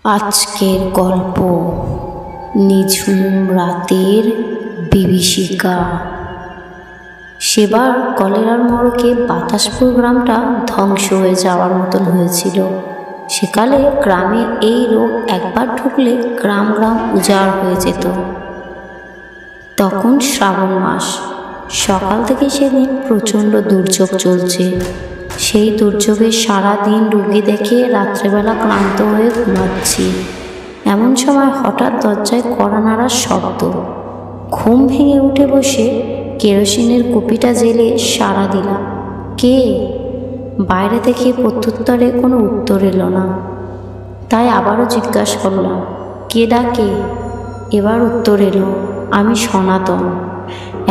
আজকের গল্প নিঝুম রাতের বিভীষিকা। সেবার কলেরার মড়কে বাতাসপুর গ্রামটা ধ্বংস হয়ে যাওয়ার মতন হয়েছিল। সেকালে গ্রামে এই রোগ একবার ঢুকলে গ্রাম গ্রাম উজাড় হয়ে যেত। তখন শ্রাবণ মাস, সকাল থেকে সেদিন প্রচণ্ড দুর্যোগ চলছে। সেই দুর্যোগে সারাদিন রুগী দেখে রাত্রেবেলা ক্লান্ত হয়ে ঘুমাচ্ছি। এমন সময় হঠাৎ দরজায় কড়া নাড়ার শব্দ। ঘুম ভেঙে উঠে বসে কেরোসিনের কুপিটা জ্বেলে সাড়া দিলাম। কে? বাইরে থেকে প্রত্যুত্তরে কোনো উত্তর এলো না। তাই আবারও জিজ্ঞাসা করলাম, কে ডাকে? এবার উত্তর এলো, আমি সনাতন।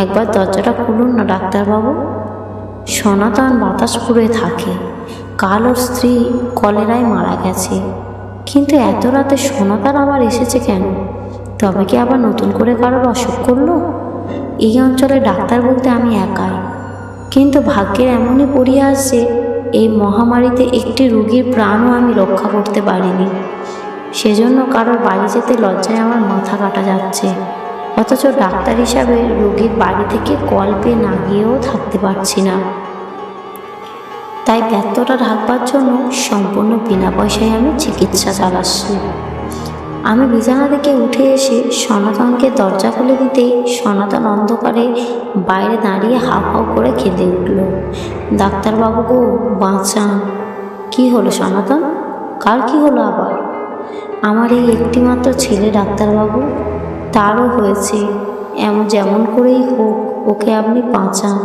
একবার দরজাটা খুলুন না ডাক্তারবাবু। সনাতন বাতাসপুরে থাকে। কাল ওর স্ত্রী কলেরায় মারা গেছে। কিন্তু এত রাতে সনাতন আবার এসেছে কেন? তবে কি আবার নতুন করে কারোর অসুখ করলো? এই অঞ্চলে ডাক্তার বলতে আমি একাই। কিন্তু ভাগ্যের এমনই পড়িয়ে আসছে, এই মহামারীতে একটি রোগীর প্রাণও আমি রক্ষা করতে পারিনি। সেজন্য কারোর বাড়ি যেতে লজ্জায় আমার মাথা কাটা যাচ্ছে। অথচ ডাক্তার হিসাবে রোগীর বাড়ি থেকে কল পেয়ে না গিয়েও থাকতে পারছি না। তাই ব্যর্থতা ঢাকবার জন্য সম্পূর্ণ বিনা পয়সায় আমি চিকিৎসা চালাচ্ছি। আমি বিছানা থেকে উঠে এসে সনাতনকে দরজা খুলে দিতেই সনাতন অন্ধকারে বাইরে দাঁড়িয়ে হাউ হাউ করে কেঁদে উঠল। ডাক্তারবাবু গো, বাঁচান। কী হলো সনাতন? কার কী হলো আবার? আমার এই একটিমাত্র ছেলে ডাক্তারবাবু, তারও হয়েছে। যেমন করেই হোক ওকে আপনি বাঁচান।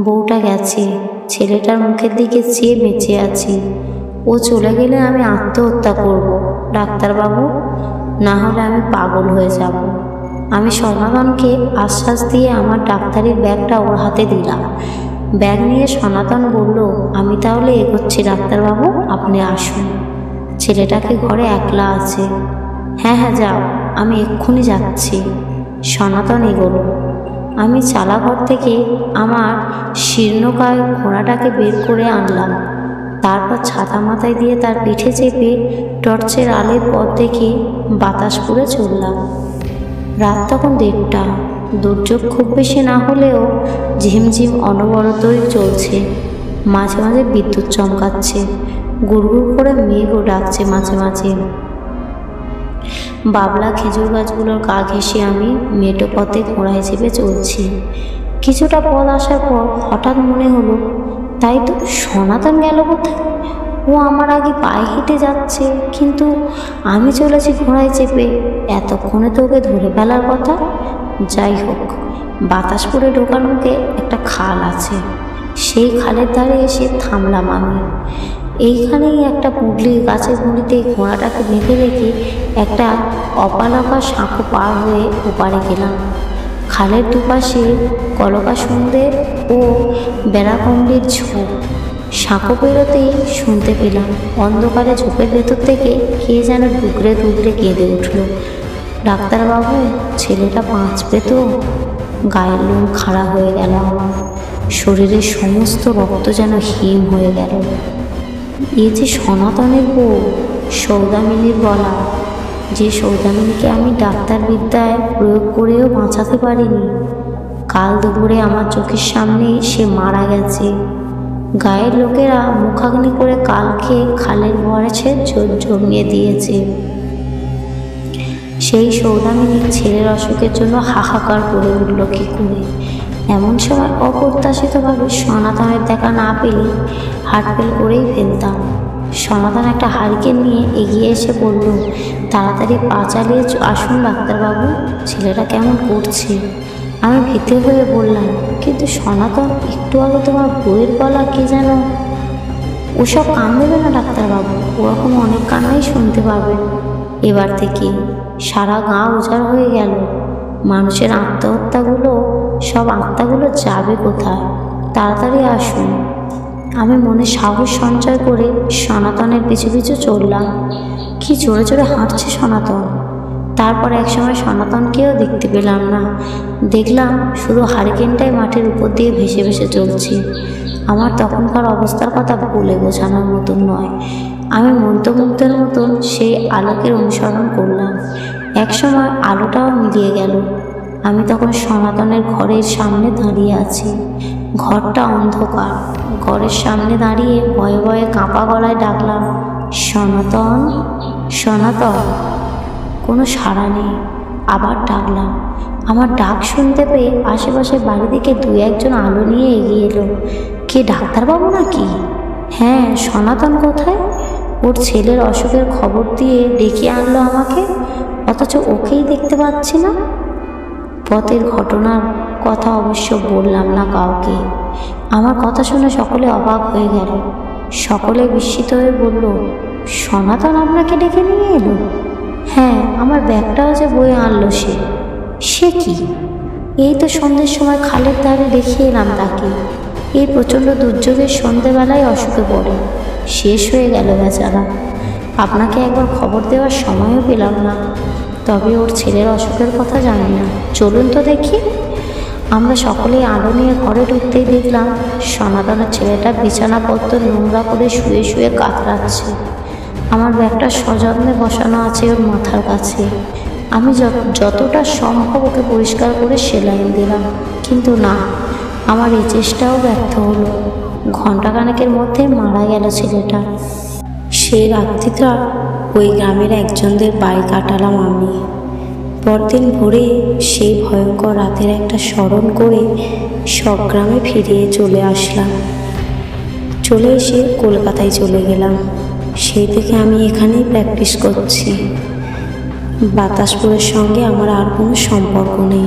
বউটা গেছে, ছেলেটার মুখের দিকে চেয়ে বেঁচে আছি। ও চলে গেলে আমি আত্মহত্যা করব ডাক্তারবাবু, না হলে আমি পাগল হয়ে যাব। আমি সনাতনকে আশ্বাস দিয়ে আমার ডাক্তারির ব্যাগটা ওর হাতে দিলাম। ব্যাগ নিয়ে সনাতন বলল, আমি তাহলে এগোচ্ছি ডাক্তারবাবু, আপনি আসুন। ছেলেটাকে ঘরে একলা আছে। হ্যাঁ হ্যাঁ যাও, আমি এক্ষুনি যাচ্ছি। সনাতন এগোলো। আমি চালাঘর থেকে আমার শীর্ণকায় ঘোড়াটাকে বের করে আনলাম। তারপর ছাতা মাথায় দিয়ে তার পিঠে চেপে টর্চের আলোর পথ দেখে বাতাসপুরে চললাম। রাত তখন 1:30। দুর্যোগ খুব বেশি না হলেও ঝিমঝিম অনবরতই চলছে। মাঝে মাঝে বিদ্যুৎ চমকাচ্ছে, গুড়গুড় করে মেঘও ডাকছে মাঝে মাঝে। বাবলা খেজুর গাছগুলোর গা ঘেঁষে আমি মেটো পথে ঘোড়ায় চেপে চলছি। কিছুটা পথ আসার পর হঠাৎ মনে হলো, তাই তো সনাতন গেল কোথায়? ও আমার আগে পায়ে হেঁটে যাচ্ছে, কিন্তু আমি চলেছি ঘোড়ায় চেপে। এতক্ষণে তো ওকে ধরে ফেলার কথা। যাই হোক, বাতাসপুরে ঢোকার মুখে একটা খাল আছে। সেই খালের ধারে এসে থামলাম আমি। এইখানেই একটা পুগলি গাছের গুঁড়িতে ঘোড়াটাকে বেঁধে রেখে একটা অপালকা সাঁকো পার হয়ে ওপারে গেলাম। খালের দুপাশে কলকাসুন্দর ও বেড়াকম্বির ঝোপ। সাঁকো পেরোতেই শুনতে পেলাম অন্ধকারে ঝোপের ভেতর থেকে কে যেন ডুগরে ডুগরে কেঁদে উঠল। ডাক্তারবাবু, ছেলেটা বাঁচবে তো? গায়ের লোম খাড়া হয়ে গেল আমার। শরীরের সমস্ত রক্ত যেন হিম হয়ে গেল। এ যে সনাতনের বউ, সৌদামিনীর বলা, যে সৌদামিনীকে আমি ডাক্তার বিদ্যায় প্রয়োগ করেও বাঁচাতে পারিনি। কাল দুপুরে আমার চোখের সামনে সে মারা গেছে। গায়ের লোকেরা মুখাগ্নি করে কালকে খালের ভরেছে জমিয়ে দিয়েছে। সেই সৌদামিনীর ছেলের অসুখের জন্য হাহাকার করে উঠল কী করে? এমন সময় অপ্রত্যাশিতভাবে সনাতনের দেখা না পেলে হাটফেল করেই ফেলতাম। সনাতন একটা হারিকেন নিয়ে এগিয়ে এসে বলল, তাড়াতাড়ি পা চালিয়ে আসুন ডাক্তারবাবু, ছেলেটা কেমন করছে। আমি ভীতে হয়ে বললাম, কিন্তু সনাতন, একটু আগে তোমার বইয়ের গলা কে যেন। ওসব কান দেবে না ডাক্তারবাবু, ওরকম অনেক কান্নাই শুনতে পাবেন। এবার থেকে সারা গা উজাড় হয়ে গেল। মানুষের সব আত্মাগুলো যাবে কোথায়? তাড়াতাড়ি আসুন। আমি মনে সাহস সঞ্চয় করে সনাতনের পিছু পিছু চললাম। কি জোরে জোরে হাঁটছে সনাতন। তারপর একসময় সনাতনকেও দেখতে পেলাম না। দেখলাম শুধু হারিকেনটাই মাটির উপর দিয়ে ভেসে ভেসে চলছে। আমার তখনকার অবস্থার কথা বলে বোঝানোর মতন নয়। আমি মন্ত্রমুগ্ধের মতন সেই আলোকের অনুসরণ করলাম। একসময় আলোটাও মিলিয়ে গেল। আমি তখন সনাতনের ঘরের সামনে দাঁড়িয়ে আছি। ঘরটা অন্ধকার। ঘরের সামনে দাঁড়িয়ে ভয়ে ভয়ে কাঁপা গলায় ডাকলাম, সনাতন, সনাতন। কোনো সাড়া নেই। আবার ডাকলাম। আমার ডাক শুনতে পেয়ে আশেপাশে বাড়ি থেকে দু একজন আলো নিয়ে এগিয়ে এলো। কে, ডাক্তারবাবু নাকি? হ্যাঁ। সনাতন কোথায়? ওর ছেলের অসুখের খবর দিয়ে ডেকে আনলো আমাকে, অথচ ওকেই দেখতে পাচ্ছি না। পথের ঘটনার কথা অবশ্য বললাম না কাউকে। আমার কথা শুনে সকলে অবাক হয়ে গেল। সকলে বিস্মিত হয়ে বলল, সনাতন আপনাকে ডেকে নিয়ে এলো? হ্যাঁ, আমার ব্যাগটাও যে বয়ে আনলো সে। সে কি? এই তো সন্ধ্যের সময় খালের ধারে রেখে এলাম তাকে। এই প্রচণ্ড দুর্যোগের সন্ধ্যেবেলায় অসুখে পড়ে শেষ হয়ে গেল বেচারা। আপনাকে একবার খবর দেওয়ার সময়ও পেলাম না। তবে ওর ছেলের অসুখের কথা জানি না। চলুন তো দেখি। আমরা সকলেই আলো নিয়ে ঘরে ঢুকতেই দেখলাম সনাতনের ছেলেটা বিছানাপত্র নোংরা করে শুয়ে শুয়ে কাতরাচ্ছে। আমার ব্যাগটা সযত্নে বসানো আছে ওর মাথার কাছে। আমি যতটা সম্ভব ওকে পরিষ্কার করে সেলাইন দিলাম, কিন্তু না, আমার এই চেষ্টাও ব্যর্থ হলো। ঘণ্টাখানেকের মধ্যে মারা গেল ছেলেটা। সেই রাত্রিটা ওই গ্রামের একজনদের বাড়ি কাটালাম আমি। পরদিন ভোরে সেই ভয়ঙ্কর রাতের একটা স্মরণ করে স্বগ্রামে ফিরিয়ে চলে আসলাম। চলে এসে কলকাতায় চলে গেলাম। সেই থেকে আমি এখানেই প্র্যাকটিস করছি। বাতাসপুরের সঙ্গে আমার আর কোনো সম্পর্ক নেই।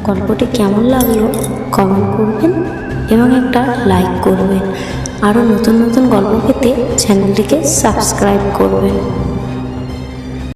গল্পটি কেমন লাগলো কমেন্ট করবেন এবং একটা লাইক করবেন। আরও নতুন নতুন গল্প পেতে চ্যানেলটিকে সাবস্ক্রাইব করবেন।